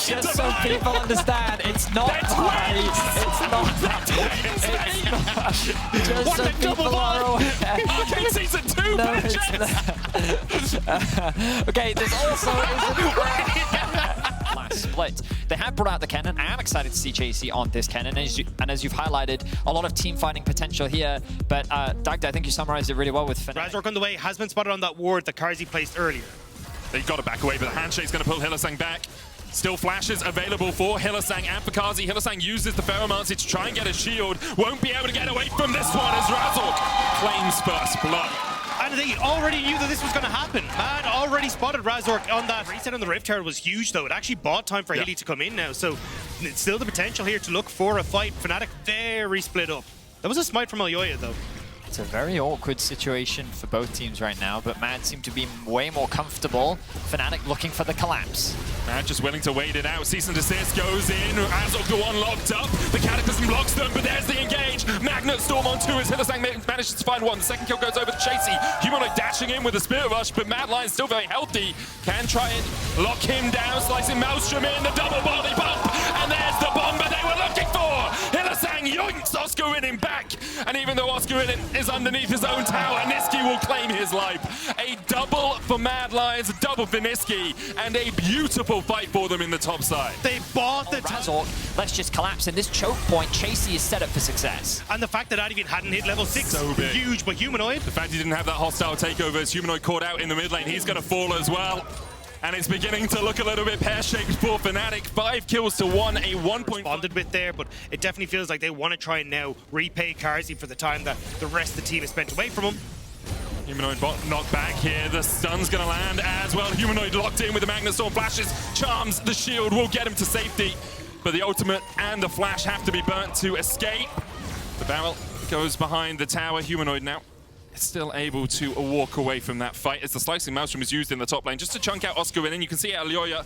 Just so people understand, it's not party. It's not that. Just so people are aware. Arcade Season 2 No, it's not. Okay, there's also last split. They have brought out the cannon. I am excited to see Chasey on this cannon, and as you've highlighted, a lot of team fighting potential here. But Dagda, I think you summarized it really well with Fnatic. Razork on the way, has been spotted on that ward that Karzi placed earlier. They've got to back away, but the handshake's going to pull Hylissang back. Still flashes available for Hylissang and for Karzi. Hylissang uses the Ferromancy to try and get a shield. Won't be able to get away from this one as Razork claims first blood. And they already knew that this was going to happen. Mad already spotted Razork on that. Reset on the Rift Herald was huge, though. It actually bought time for Hilly to come in now. So it's still the potential here to look for a fight. Fnatic very split up. That was a smite from Elyoya, though. It's a very awkward situation for both teams right now, but Mad seem to be way more comfortable. Fnatic looking for the collapse. Mad just willing to wait it out. Cease and desist goes in. Razork the one locked up. The Cataclysm blocks them, but there's the engage. Magnet Storm on 2 as Hylissang manages to find one. The second kill goes over to Chasey. Humanoid dashing in with a Spirit Rush, but Mad Lion's still very healthy. Can try and lock him down, slicing Maelstrom in. The double body bump, and there's the bomber they were looking for. Hylissang yoinks Oscar Winning back, and even though Oscar Winning is underneath his own tower, Niski will claim his life. A double for Mad Lions, a double for Niski, and a beautiful fight for them in the top side. They bought the Razork, let's just collapse. In this choke point, Chasey is set up for success. And the fact that Adivin hadn't hit level 6, So big. huge, but Humanoid. The fact he didn't have that hostile takeover as Humanoid caught out in the mid lane, he's going to fall as well. And it's beginning to look a little bit pear-shaped for Fnatic. 5 kills to 1, a 1 point. Bonded with there, but it definitely feels like they want to try and now repay Karzi for the time that the rest of the team has spent away from him. Humanoid bot knocked back here. The stun's going to land as well. Humanoid locked in with the Magnet Storm flashes. Charms the shield will get him to safety. But the ultimate and the flash have to be burnt to escape. The barrel goes behind the tower. Humanoid now still able to walk away from that fight as the Slicing Maelstrom is used in the top lane just to chunk out Oscar Winning. You can see Elyoya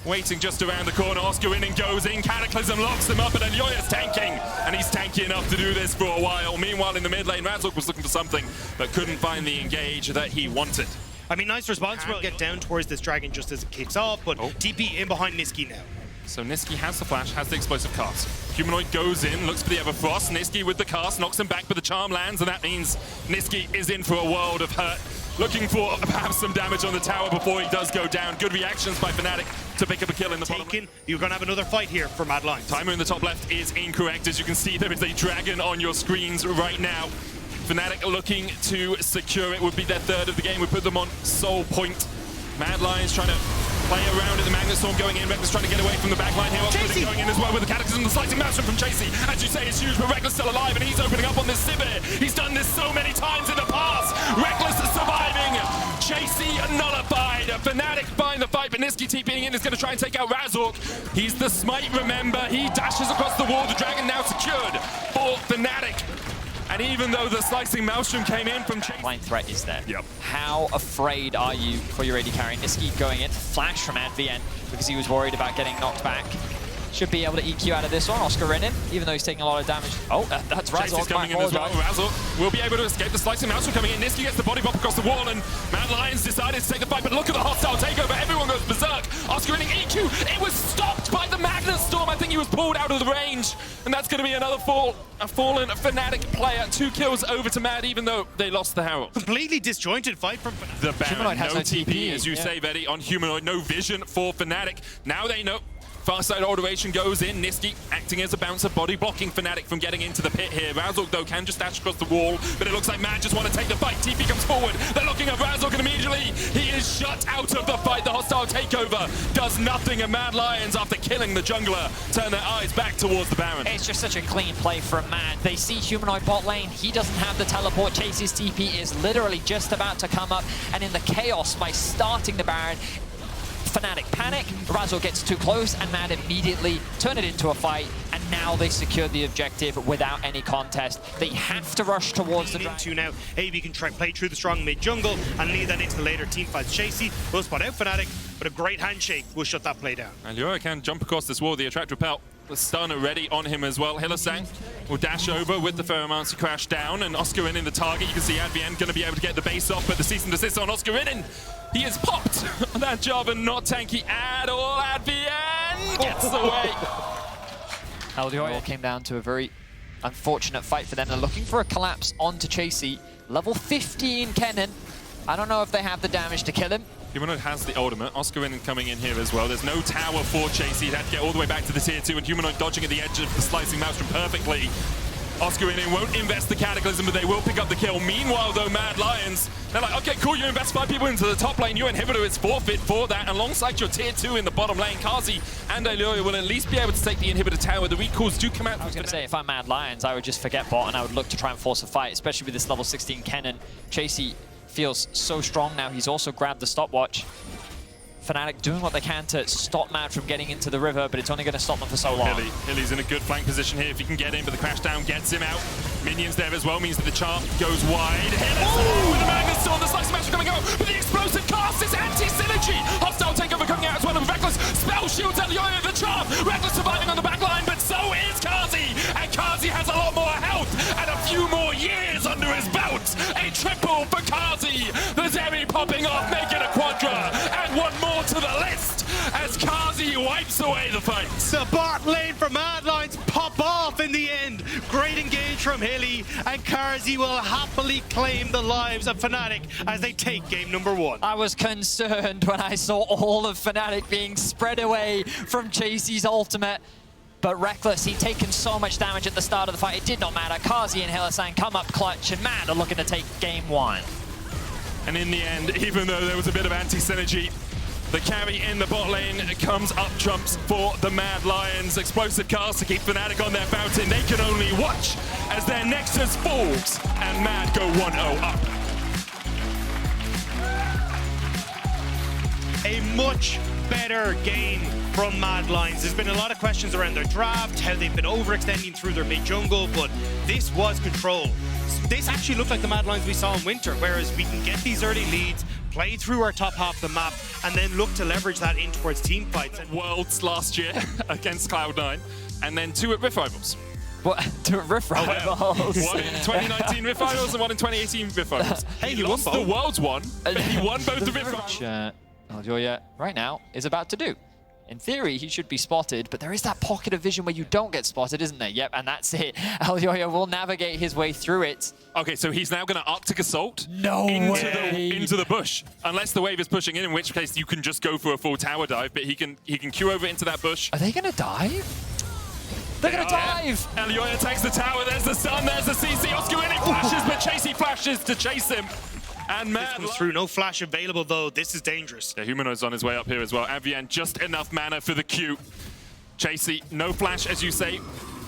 waiting just around the corner. Oscar Winning goes in, Cataclysm locks him up, and Elyoya's tanking. And he's tanky enough to do this for a while. Meanwhile, in the mid lane, Razork was looking for something, but couldn't find the engage that he wanted. I mean, nice response. We'll get down towards this dragon just as it kicks off, but TP in behind Niski now. So Niski has the flash, has the explosive cast. Humanoid goes in, looks for the Everfrost. Niski with the cast, knocks him back, but the charm lands, and that means Niski is in for a world of hurt. Looking for perhaps some damage on the tower before he does go down. Good reactions by Fnatic to pick up a kill in the bottom. You're going to have another fight here for Mad Lions. Timer in the top left is incorrect. As you can see, there is a dragon on your screens right now. Fnatic looking to secure it. Would be their 3rd of the game. We put them on soul point. Mad Lions trying to play around at the Magnet Storm going in. Reckless trying to get away from the backline here. Chasey going in as well with the Cataclysm, the Slicing Maelstrom from Chasey. As you say, it's huge, but Reckless still alive, and he's opening up on this Sivir. He's done this so many times in the past. Reckless is surviving. Chasey nullified. Fnatic find the fight, but Niski TPing in is going to try and take out Razork. He's the smite, remember. He dashes across the wall. The dragon now secured for Fnatic. And even though the Slicing Maelstrom came in from Chasey, Line threat is there. Yep. How afraid are you for your AD carry? Niski going in, flash from Advn because he was worried about getting knocked back. Should be able to EQ out of this one. Oscar Renin, even though he's taking a lot of damage. Oh, that's Razork. coming in as well. Razork will be able to escape the Slicing Maelstrom coming in. Niski gets the body bump across the wall, and Mad Lions decided to take the fight, but look at the hostile takeover. Everyone goes berserk. Oscar Renin EQ. It was stopped by the Magnet Storm. I think he was pulled out of the range, and that's going to be another fall. A fallen Fnatic player. 2 kills over to Mad, even though they lost the Herald. Completely disjointed fight from Fnatic. The Baron, Humanoid has no TP, as you say, Vedi, on Humanoid. No vision for Fnatic. Now they know. Far side alteration goes in. Niski acting as a bouncer, body blocking Fnatic from getting into the pit here. Razork, though, can just dash across the wall, but it looks like Mad just want to take the fight. TP comes forward. They're looking at Razork, and immediately he is shut out of the fight. The hostile takeover does nothing, and Mad Lions, after killing the jungler, turn their eyes back towards the Baron. It's just such a clean play from Mad. They see Humanoid bot lane. He doesn't have the teleport. Chasey's TP is literally just about to come up, and in the chaos by starting the Baron, Fnatic panic, Razork gets too close, and Mad immediately turn it into a fight, and now they secure the objective without any contest. They have to rush towards the dragon. Now, AB can try play through the strong mid jungle and lead that into the later team fights. Chasey will spot out Fnatic, but a great handshake will shut that play down. And Yuumi can jump across this wall, the Attract Repel. The stun already on him as well. Hylissang will dash over with the Ferromancy crash down, and Oscar in the target. You can see Advn going to be able to get the base off, but the cease and desist on Oscar in. He is popped. That Jarvan not tanky at all. Advian gets away. LEC came down to a very unfortunate fight for them. They're looking for a collapse onto Chasey. Level 15 Kennen. I don't know if they have the damage to kill him. Humanoid has the ultimate. Oscarinin coming in here as well. There's no tower for Chasey. He'd have to get all the way back to the tier 2, and Humanoid dodging at the edge of the slicing Maelstrom perfectly. Oscarinin won't invest the Cataclysm, but they will pick up the kill. Meanwhile, though, Mad Lions, they're like, okay, cool, you invest 5 people into the top lane. Your inhibitor is forfeit for that. Alongside your tier 2 in the bottom lane, Kazi and Ailioya will at least be able to take the inhibitor tower. The recalls do come out. I was going to say, if I'm Mad Lions, I would just forget bot and I would look to try and force a fight, especially with this level 16 Kennen. Chasey feels so strong now. He's also grabbed the stopwatch. Fnatic doing what they can to stop Mad from getting into the river, but it's only going to stop them for so long. Hilly's in a good flank position here if he can get in, but the crash down gets him out. Minions there as well, means that the charm goes wide. Hilly with the Magnus Storm, the slice master coming out, but the explosive cast is anti-synergy. Hostile takeover coming out as well, and Reckless spell shields Ailioya the charm. Reckless surviving on the back line, but so is Kazi. And Kazi has a lot more health and a few more years under his belt. A triple for Kazi. The Zeri popping off, making a quadra, and one more to the list as Kazi wipes away the fight. The bot lane for Mad Lions pop off in the end. Great engage from Hilly, and Kazi will happily claim the lives of Fnatic as they take game number 1. I was concerned when I saw all of Fnatic being spread away from Chasey's ultimate. But Reckless, he'd taken so much damage at the start of the fight, it did not matter. Kazi and Hylissang come up clutch, and Mad are looking to take game 1. And in the end, even though there was a bit of anti-synergy, the carry in the bot lane comes up trumps for the Mad Lions. Explosive cast to keep Fnatic on their fountain. They can only watch as their Nexus falls and Mad go 1-0 up. A much better game from Mad Lions. There's been a lot of questions around their draft, how they've been overextending through their mid jungle, but this was control. This actually looked like the Mad Lions we saw in winter, whereas we can get these early leads, play through our top half of the map, and then look to leverage that in towards team fights. Worlds last year against Cloud9, and then 2 at Rift Rivals. What? To Rift Rivals? One in 2019 Rift Rivals and one in 2018 Rift Rivals. Hey, he lost the Worlds one, but he won both the Rift Rivals. Ailioya right now is about to do. In theory, he should be spotted, but there is that pocket of vision where you don't get spotted, isn't there? Yep, and that's it. Ailioya will navigate his way through it. Okay, so he's now going to Arctic Assault into the bush. Unless the wave is pushing in which case you can just go for a full tower dive, but he can Q over into that bush. Are they going to dive? They're going to dive! Ailioya takes the tower, there's the sun, there's the CC. Oscarinin flashes, but Chasey flashes to chase him. And Mad comes through, no flash available though. This is dangerous. Yeah, Humanoid's on his way up here as well. Advian just enough mana for the Q. Chasey, no flash as you say.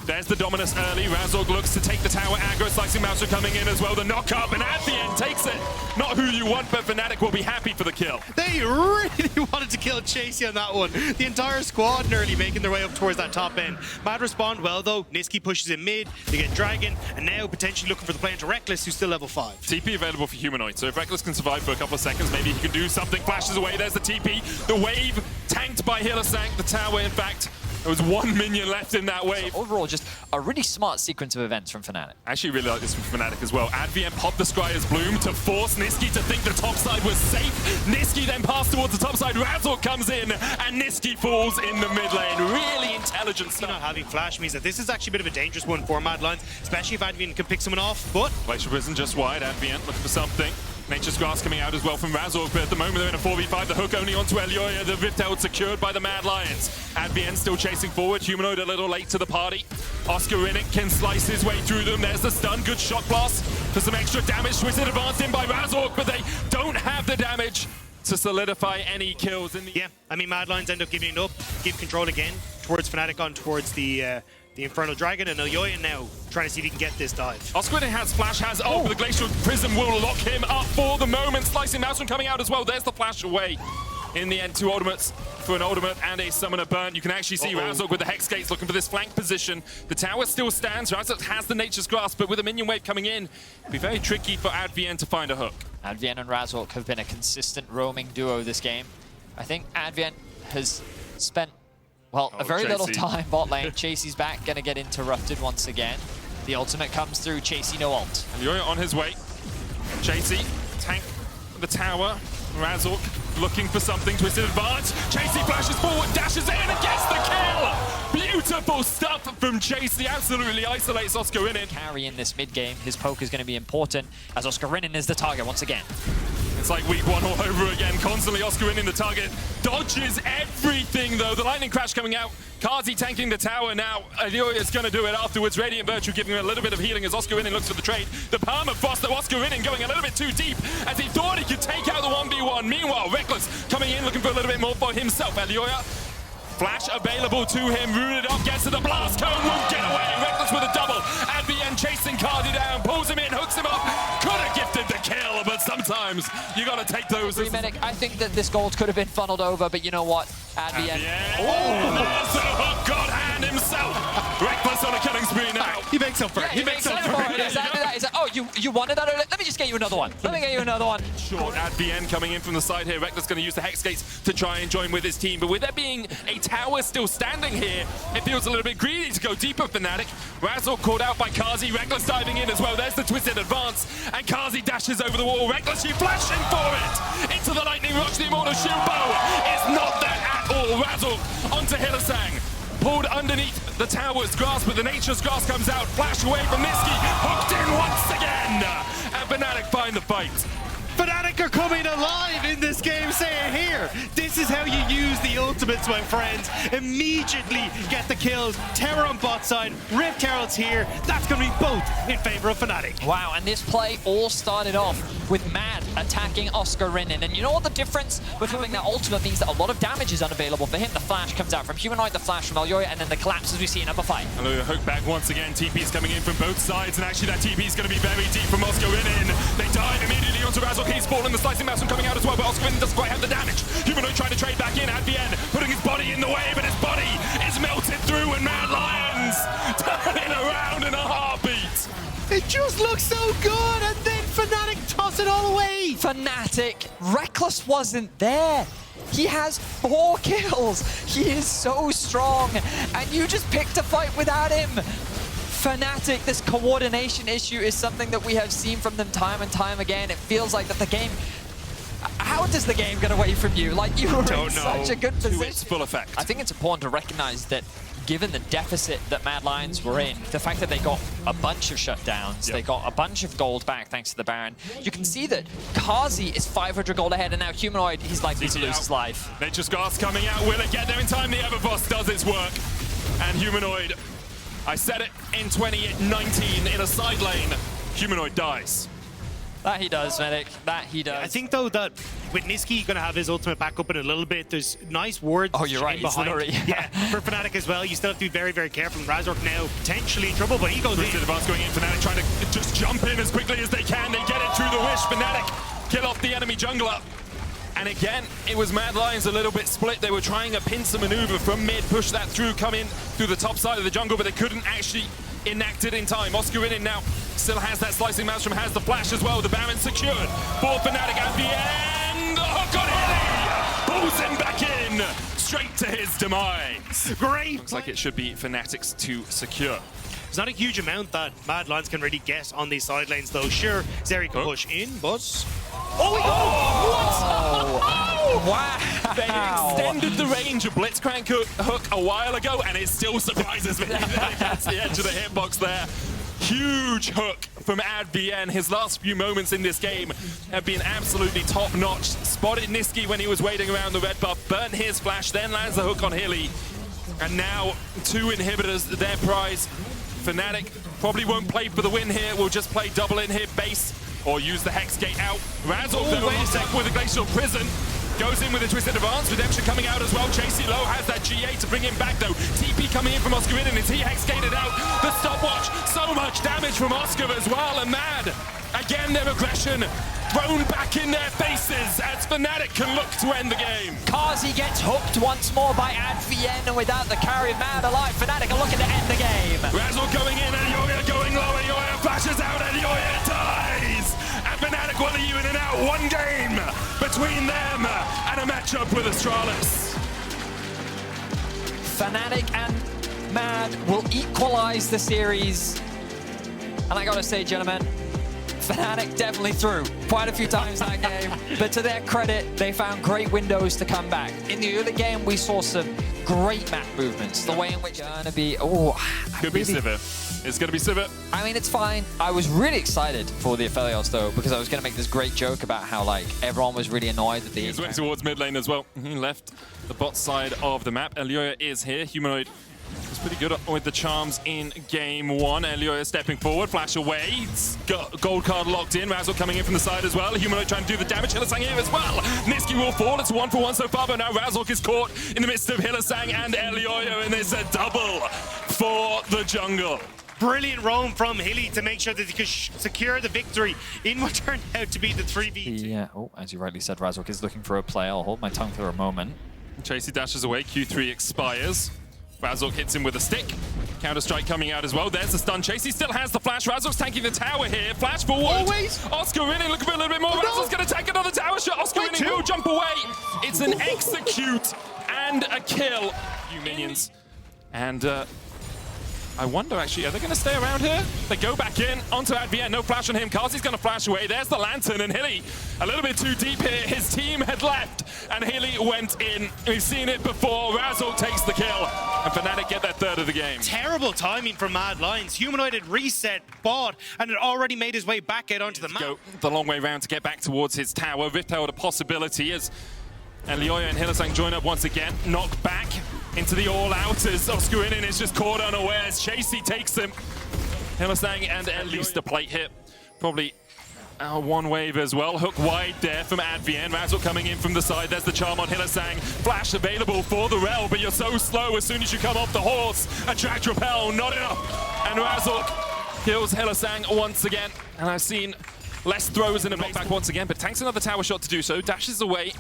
There's the Dominus early. Razorg looks to take the tower. Aggro, Slicing Maelstrom coming in as well. The knock up, and Advian takes it. Not who you want, but Fnatic will be happy for the kill. They really wanted to kill Chasey on that one. The entire squad nearly making their way up towards that top end. Mad respond well though. Niski pushes in mid. They get Dragon, and now potentially looking for the play into Reckless, who's still level 5. TP available for Humanoid, so if Reckless can survive for a couple of seconds, maybe he can do something. Flashes away, there's the TP. The wave tanked by Hylissang. The tower, in fact, there was 1 minion left in that wave. So overall, just a really smart sequence of events from Fnatic. I actually really like this from Fnatic as well. Advian popped the Scryer's Bloom to force Niski to think the top side was safe. Niski then passed towards the top side. Razorg comes in, and Niski falls in the mid lane. Really intelligent stuff. Not having flash means that this is actually a bit of a dangerous one for Mad Lions, especially if Advian can pick someone off, but... Glacier Prison just wide. Advian looking for something. Nature's Grass coming out as well from Razorg, but at the moment they're in a 4v5. The hook only onto Ailioya. The Rift Herald secured by the Mad Lions. Advian still chasing forward. Humanoid a little late to the party. Oscarinin can slice his way through them. There's the stun. Good shock blast for some extra damage. Twisted advanced in by Razorg, but they don't have the damage to solidify any kills. Yeah, I mean, Mad Lions end up giving it up. Give control again towards Fnatic on towards the Infernal Dragon, and Ailioya now trying to see if he can get this dive. Oscarinin has flash, has ult, but the Glacial Prism will lock him up for the moment. Slicing Maelstrom coming out as well. There's the flash away. In the end, 2 ultimates for an ultimate and a summoner burn. You can actually see Razorg with the Hex Gates looking for this flank position. The tower still stands. Razorg has the Nature's Grasp, but with a minion wave coming in, it'll be very tricky for Advian to find a hook. Advian and Razorg have been a consistent roaming duo this game. I think Advian has spent, well, a very little time bot lane. Chasey's back, gonna get interrupted once again. The ultimate comes through, Chasey no ult. Ailioya on his way. Chasey, tank the tower. Razork looking for something, twisted advance. Chasey flashes forward, dashes in and gets the kill! Beautiful stuff from Chasey, absolutely isolates Oscarinin. Carry in this mid game, his poke is going to be important as Oscarinin is the target once again. It's like week one all over again, constantly Oscarinin the target. Dodges everything though, the lightning crash coming out. Kazi tanking the tower now. Elioya is going to do it afterwards. Radiant Virtue giving him a little bit of healing as Oscarinin looks for the trade. The permafrost though, Oscarinin going a little bit too deep as he thought he could take out the 1v1. Meanwhile, Reckless coming in looking for a little bit more for himself. Elioya, flash available to him, rooted up, gets to the blast cone, won't get away. Reckless with a double. At the end, chasing Kazi down, pulls him in, hooks him up. Could have gifted the kill, but sometimes you got to take those. Medic, I think that this gold could have been funneled over, but you know what? At the end. Oh, there's the hook, God hand himself. Reckless on a killing spree now. He makes up for it. He makes up for it. Exactly that. He's like, oh, you wanted that? Let me just get you another one. Let me get you another one. Short at the end coming in from the side here. Reckless going to use the Hex Gates to try and join with his team. But with there being a tower still standing here, it feels a little bit greedy to go deeper, Fnatic. Razork caught out by Kazi. Reckless diving in as well. There's the twisted advance. And Kazi dashes over the wall. Reckless, you flashing for it. Into the lightning rush. The immortal shield bow is not there at all. Razork onto Hylissang. Pulled underneath the tower's grasp, but the nature's grasp comes out. Flash away from Niski. Hooked in once again. And Fnatic find the fight. Fnatic are coming alive in this game, say it here. This is how you use the ultimates, my friends. Immediately get the kills. Terror on bot side, Rift Herald's here. That's going to be both in favor of Fnatic. Wow, and this play all started off with Mad attacking Oscarinin. And you know what the difference between that ultimate means? That a lot of damage is unavailable for him. The flash comes out from Humanoid, the flash from Elioya, and then the collapse as we see in upper fight. Elioya hook back once again. TP's coming in from both sides, and actually that TP is going to be very deep from Oscarinin. They dive immediately onto Razork. He's fallen, the slicing mouse coming out as well, but Oscarinin doesn't quite have the damage. Humanoid trying to trade back in at the end, putting his body in the way, but his body is melted through, and Mad Lions turning around in a heartbeat. It just looks so good, and then Fnatic toss it all away. Fnatic, Reckless wasn't there. He has 4 kills. He is so strong, and you just picked a fight without him. Fnatic, this coordination issue is something that we have seen from them time and time again. It feels like that the game... How does the game get away from you? Like, you were in such a good position. To its full effect. I think it's important to recognize that given the deficit that Mad Lions were in, the fact that they got a bunch of shutdowns, they got a bunch of gold back thanks to the Baron, you can see that Kazi is 500 gold ahead, and now Humanoid, he's likely to lose his life. Nature's Gas coming out. Will it get there in time? The Everboss does its work. And Humanoid, I said it in 2019 in a side lane, Humanoid dies. That he does, Medic. That he does. I think, though, that with Niski going to have his ultimate back up in a little bit, there's nice words. Oh, you're right. He's behind. Yeah, for Fnatic as well. You still have to be very, very careful. Razork now potentially in trouble, but he goes in. Advance going in. Fnatic trying to just jump in as quickly as they can. They get it through the wish. Fnatic kill off the enemy jungler. And again, it was Mad Lions a little bit split. They were trying a pincer maneuver from mid, push that through, come in through the top side of the jungle, but they couldn't actually enact it in time. Oscarinin now still has that slicing maelstrom, has the flash as well. The Baron secured for Fnatic at the end. The hook on Hilly! Pulls him back in, straight to his demise. Great. Looks like it should be Fnatic's to secure. There's not a huge amount that Mad Lions can really get on these side lanes, though. Sure, Zeri can push in, but... Oh, we go! What? Oh! Wow! They extended the range of Blitzcrank hook a while ago, and it still surprises me. That's the edge of the hitbox there. Huge hook from AdVN. His last few moments in this game have been absolutely top-notch. Spotted Niski when he was waiting around the red buff, burnt his flash, then lands the hook on Hilly. And now 2 inhibitors, their prize. Fnatic probably won't play for the win here. We'll just play double inhib base or use the Hex Gate out. Razork, though, wait a sec, with a Glacial Prison. Goes in with a Twisted Advance. Redemption coming out as well. Chasey low has that GA to bring him back, though. TP coming in from Oscarinin. Is he Hex Gated out? The stopwatch. So much damage from Oscar as well. And Mad, again, their aggression thrown back in their faces as Fnatic can look to end the game. Kazi gets hooked once more by AdVN, and without the carry, Mad alive. Fnatic are looking to end the game. Razzle going in, Elioya going low. Elioya flashes out. Elioya dies. And Fnatic will even it out. 1 game between them and a matchup with Astralis. Fnatic and Mad will equalize the series. And I gotta say, gentlemen, Fnatic definitely threw quite a few times that game, but to their credit, they found great windows to come back. In the early game, we saw some great map movements. The way in which gonna be, Could be Sivir. It's gonna be Sivir. I mean, it's fine. I was really excited for the Aphelios though, because I was gonna make this great joke about how like everyone was really annoyed that He's went towards mid lane as well. He left the bot side of the map. Elioya is here. Humanoid was pretty good with the charms in game one. Elioya stepping forward, flash away. It's got gold card locked in. Razzle coming in from the side as well. Humanoid trying to do the damage. Hylissang here as well. Niski will fall. It's 1-for-1 so far, but now Razzle is caught in the midst of Hylissang and Elioya, and there's a double for the jungle. Brilliant roam from Hilly to make sure that he could secure the victory in what turned out to be the 3v2. Yeah, as you rightly said, Razork is looking for a play. I'll hold my tongue for a moment. Chasey dashes away. Q3 expires. Razork hits him with a stick. Counter-strike coming out as well. There's the stun. Chasey still has the flash. Razork's tanking the tower here. Flash forward. Always. Oscar in, looking for a little bit more. Razork's going to take another tower shot. Oscar in will jump away. It's an execute and a kill. Few minions. And I wonder, actually, are they going to stay around here? They go back in onto Advien. No flash on him. Kazi's going to flash away. There's the Lantern, and Hilly a little bit too deep here. His team had left, and Hilly went in. We've seen it before. Razzle takes the kill, and Fnatic get their third of the game. Terrible timing from Mad Lions. Humanoid had reset, bought, and had already made his way back out onto the map. Go the long way round to get back towards his tower. Rift Tower, a possibility as Elioya and Hylissang join up once again. Knock back into the all-outers. Oscarinin is just caught unawares. Chasey takes him. Hylissang and at least a plate hit. Probably one wave as well. Hook wide there from Advien. Razzle coming in from the side. There's the charm on Hylissang. Flash available for the Rel, but you're so slow as soon as you come off the horse. Attract repel, not enough. And Razzle kills Hylissang once again. And I've seen less throws in a knockback once again, but tanks another tower shot to do so. Dashes away.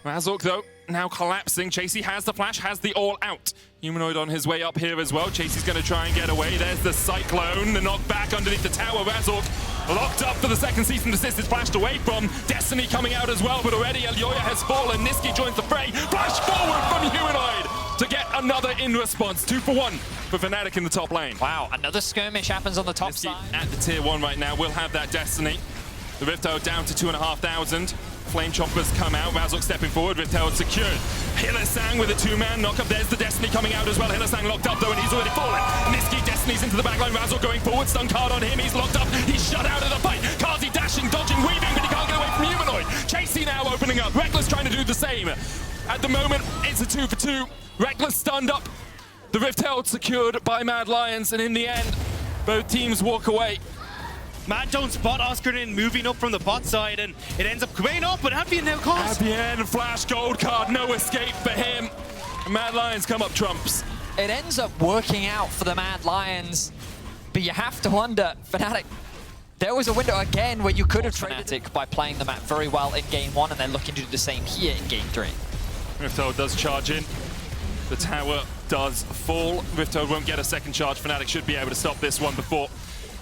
Razork, though, now collapsing. Chasey has the flash, has the all-out. Humanoid on his way up here as well. Chasey's going to try and get away. There's the Cyclone, the knockback underneath the tower. Razork locked up for the second cease and desist. Is flashed away from Destiny coming out as well, but already Elioya has fallen. Niski joins the fray. Flash forward from Humanoid to get another in response. 2-for-1 for Fnatic in the top lane. Wow, another skirmish happens on the top Niski side. at the tier 1 right now. We'll have that Destiny. The Rift Tower down to 2,500. Flame Choppers come out. Razork stepping forward. Rift Tower secured. Hylissang with a two-man knockup. There's the Destiny coming out as well. Hylissang locked up though, and he's already fallen. Niski Destiny's into the backline. Razork going forward. Stun card on him. He's locked up. He's shut out of the fight. Kazi dashing, dodging, weaving, but he can't get away from Humanoid. Chasey now opening up. Reckless trying to do the same. At the moment, it's a 2-for-2. Reckless stunned up. The Rift held secured by Mad Lions, and in the end, both teams walk away. Mad don't spot Oscarinin moving up from the bot side, and it ends up going up, but Advien now calls. Advien, flash gold card, no escape for him. Mad Lions come up trumps. It ends up working out for the Mad Lions, but you have to wonder, Fnatic, there was a window again where you could have traded Fnatic by playing the map very well in game 1, and then looking to do the same here in game 3. Riftoad does charge in. The tower does fall. Riftoad won't get a second charge. Fnatic should be able to stop this one before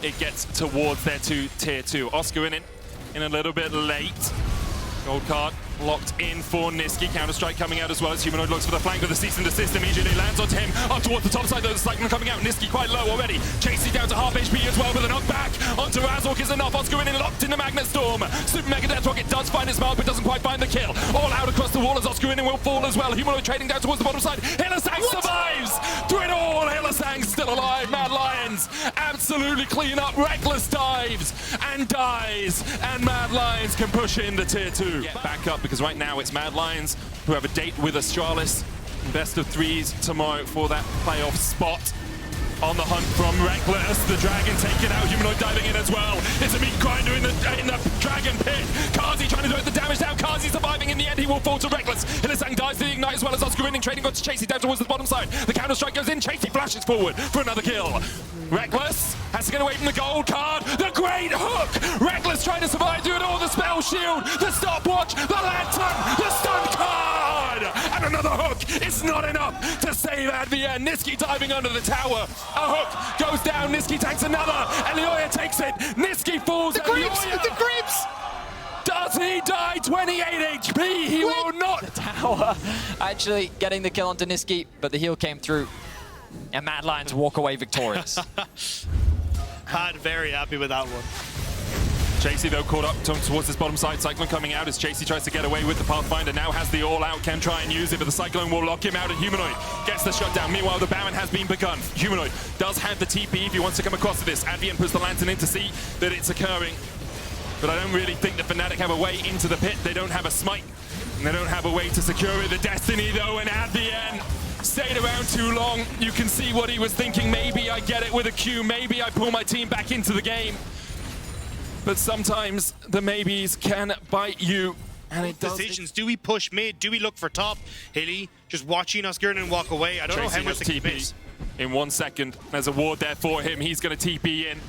it gets towards their tier 2. Oscar in a little bit late. Gold card locked in for Niski. Counter-strike coming out as well as Humanoid looks for the flank, but the cease and desist immediately lands onto him. Up towards the top side though, the Cyclone coming out. Niski quite low already. Chasey down to half HP as well, but the knockback onto Razork is enough. Oscar in locked in the Magnet Storm. Super Mega Death Rocket does find its mark, but doesn't quite find the kill. All out across the wall as Oscar in will fall as well. Humanoid trading down towards the bottom side. Hylissang survives! Through it all, Hylissang still alive. Mad Lions absolutely clean up. Reckless dives and dies, and Mad Lions can push in the tier 2. Get back up, because right now it's Mad Lions who have a date with Astralis. Best of 3s tomorrow for that playoff spot. On the hunt from Reckless, the Dragon taken out, Humanoid diving in as well. It's a meat grinder in the Dragon pit. Kazi trying to do it, the damage down. Kazi surviving in the end, he will fall to Reckless. Hylissang dies to the Ignite as well as Oscar winning, trading on to Chasey down towards the bottom side. The counter-strike goes in, Chasey flashes forward for another kill. Reckless has to get away from the gold card. The great hook! Reckless trying to survive through it all. The spell shield, the stopwatch, the lantern, the stun card! And another hook! It's not enough to save Advien. Niski diving under the tower. A hook goes down, Niski takes another. Elioya takes it. Niski falls. The creeps! The creeps! Does he die? 28 HP. He will not. The tower actually getting the kill onto Niski, but the heal came through. And Mad Lions walk away victorious. Pat very happy with that one. Chasey, though, caught up towards this bottom side. Cyclone coming out as Chasey tries to get away with the Pathfinder. Now has the all-out, can try and use it, but the Cyclone will lock him out, and Humanoid gets the shutdown. Meanwhile, the Baron has been begun. Humanoid does have the TP if he wants to come across to this. Advian puts the Lantern in to see that it's occurring. But I don't really think the Fnatic have a way into the pit. They don't have a smite, and they don't have a way to secure it. The Destiny, though, and Advian stayed around too long. You can see what he was thinking. Maybe I get it with a Q. Maybe I pull my team back into the game. But sometimes the maybes can bite you, and it does. Decisions. Do we push mid? Do we look for top? Hilly just watching us Gurn and walk away. I don't know how much they can miss. In 1 second. There's a ward there for him. He's going to TP in.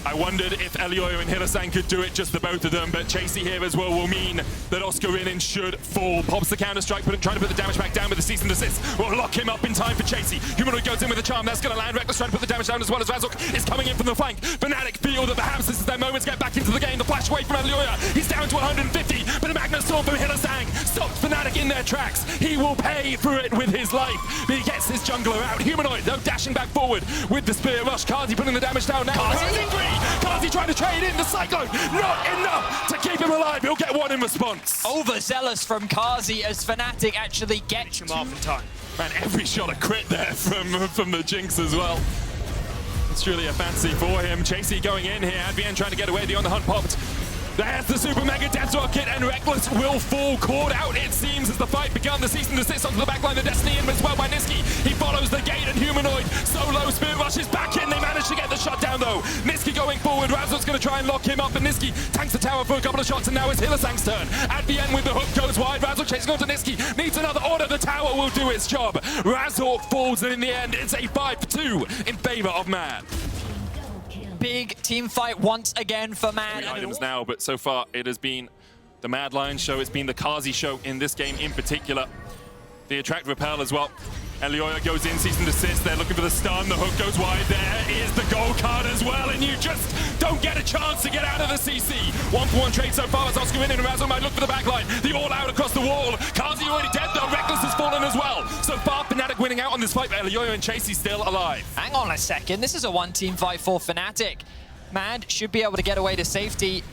I wondered if Elioyo and Hylissang could do it, just the both of them, but Chasey here as well will mean that Oscarinin should fall. Pops the counter-strike, trying to put the damage back down with the cease and desist. Will lock him up in time for Chasey. Humanoid goes in with a charm, that's going to land. Reckless trying to put the damage down as well as Razork is coming in from the flank. Fnatic feel that perhaps this is their moment to get back into the game. The flash away from Elioyo, he's down to 150, but a Magna Storm from Hylissang stops Fnatic in their tracks. He will pay for it with his life, but he gets his jungler out. Humanoid, though, dashing back forward with the Spear Rush. Kazi putting the damage down now. Kazi trying to trade in the Cyclone, not enough to keep him alive. He'll get one in response. Overzealous from Kazi as Fnatic actually get him off in time. Man, every shot a crit there from the Jinx as well. It's truly a fancy for him. Chasey going in here. Advian trying to get away. The on the hunt popped. There's the Super Mega Death Rocket, and Reckless will fall caught out, it seems, as the fight begun. The cease and desist onto the backline. The Destiny in as well by Niski. He follows the gate, and Humanoid solo Spirit Rush is back in. They managed to get the shutdown, though. Niski going forward. Razor's going to try and lock him up, and Niski tanks the tower for a couple of shots, and now it's Hylissang's turn. At the end with the hook goes wide. Razor chasing on to Niski. Needs another order. The tower will do its job. Razor falls, and in the end, it's a 5-2 in favor of Mad. Big team fight once again for Mad. Items now, but so far it has been the Mad Lions show. It's been the Kazi show in this game in particular. The Attract Repel as well. Elioyo goes in, cease and desist. They're looking for the stun. The hook goes wide. There is the gold card as well, and you just don't get a chance to get out of the CC. 1-for-1 trade so far as Oscar in and Razor might look for the backline. The all-out across the wall. Kazi already dead though. Reckless has fallen as well. So far, Fnatic winning out on this fight, but Elioyo and Chasey still alive. Hang on a second. This is a one-team fight for Fnatic. Mad should be able to get away to safety.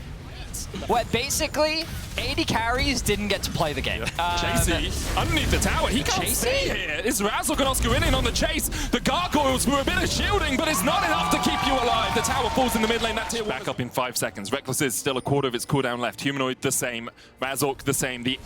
Well, basically, 80 carries didn't get to play the game. Chasey, underneath the tower, he can't stay here. It's Razork and Oscar in on the chase. The gargoyles for a bit of shielding, but it's not enough to keep you alive. The tower falls in the mid lane. That tier back up in 5 seconds. Reckless is still a quarter of its cooldown left. Humanoid the same. Razork the same. The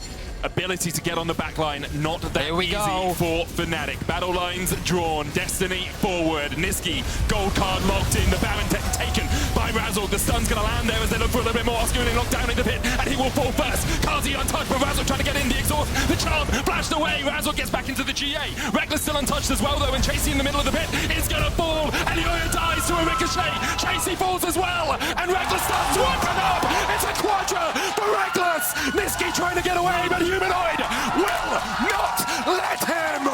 ability to get on the back line, not that easy for Fnatic. Battle lines drawn. Destiny forward. Niski, gold card locked in. The Baron taken by Razork. The stun's going to land there as they look for a little bit more. Oscar in locked down in the pit, and he will fall first. Kazi untouched, but Razork trying to get in the exhaust. The charm flashed away. Razork gets back into the GA. Reckless still untouched as well, though, and Chasey in the middle of the pit is going to fall. And Elioyo dies to a ricochet. Chasey falls as well, and Reckless starts to open up. It's a quadra for Reckless. Niski trying to get away, but Humanoid will not let him.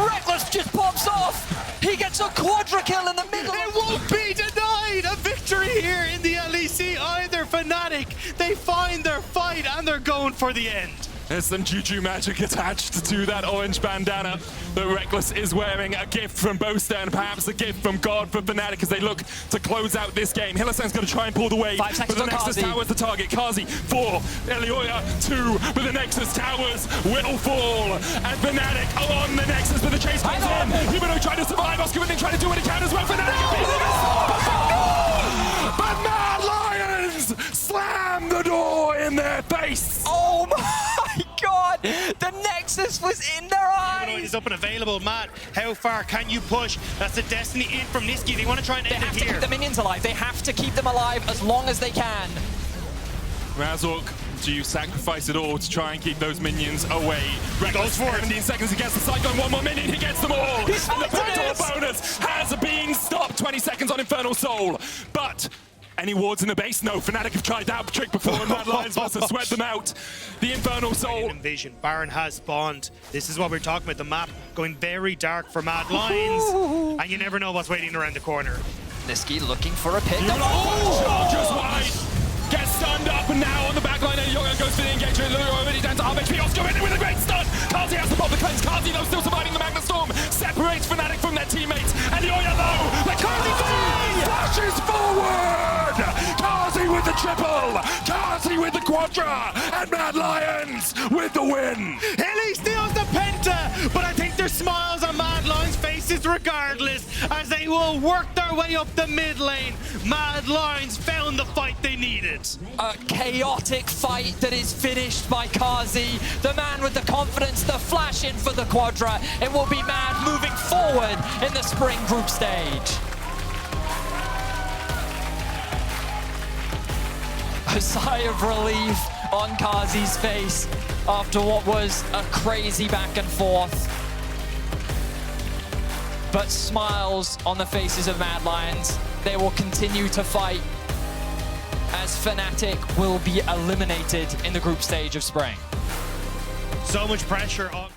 Reckless just pops off. He gets a quadra kill in the middle. It won't be denied a victory here in the LEC either. Fnatic, they find their fight and they're going for the end. There's some juju magic attached to that orange bandana that Reckless is wearing. A gift from Bo3 and perhaps a gift from God for Fnatic as they look to close out this game. Hylissang's going to try and pull the wave. 5 seconds but the Nexus Tower is the target. Kazi 4, Elioyo 2, but the Nexus Towers will fall. And Fnatic are on the Nexus, but the chase comes in. Humanoid trying to survive. Oscar Winning trying to do what he can as well. Fnatic but Mad Lions slam the door in their face. Oh my God! The Nexus was in their eyes! Is up and available. Matt, how far can you push? That's the Destiny in from Niski. They want to try and end it here. They have to keep the minions alive. They have to keep them alive as long as they can. Razork, do you sacrifice it all to try and keep those minions away? Reckless 17 seconds, he gets the Cyclone, 1 more minion, he gets them all! And the backdoor bonus has been stopped, 20 seconds on Infernal Soul. But any wards in the base? No, Fnatic have tried that trick before and Mad Lions must have swept them out. The Infernal Soul. Invasion. Baron has spawned. This is what we're talking about, the map going very dark for Mad Lions. And you never know what's waiting around the corner. Niski looking for a pick. Just wide. Gets stunned up, and now on the back line, Elioyo goes for the engagement. Elioyo already down to half HP. Oscar in with a great stun. Kazi has to pop the cleanse. Kazi, though, still surviving the Magna Storm. Separates Fnatic from their teammates. Elioyo, though, the Kazi flashes forward. triple, Kazi with the quadra, and Mad Lions with the win. Hilly steals the penta, but I think there's smiles on Mad Lions' faces regardless, as they will work their way up the mid lane. Mad Lions found the fight they needed. A chaotic fight that is finished by Kazi, the man with the confidence, the flash in for the quadra. It will be Mad moving forward in the spring group stage. A sigh of relief on Kazi's face after what was a crazy back and forth. But smiles on the faces of Mad Lions. They will continue to fight as Fnatic will be eliminated in the group stage of spring. So much pressure on...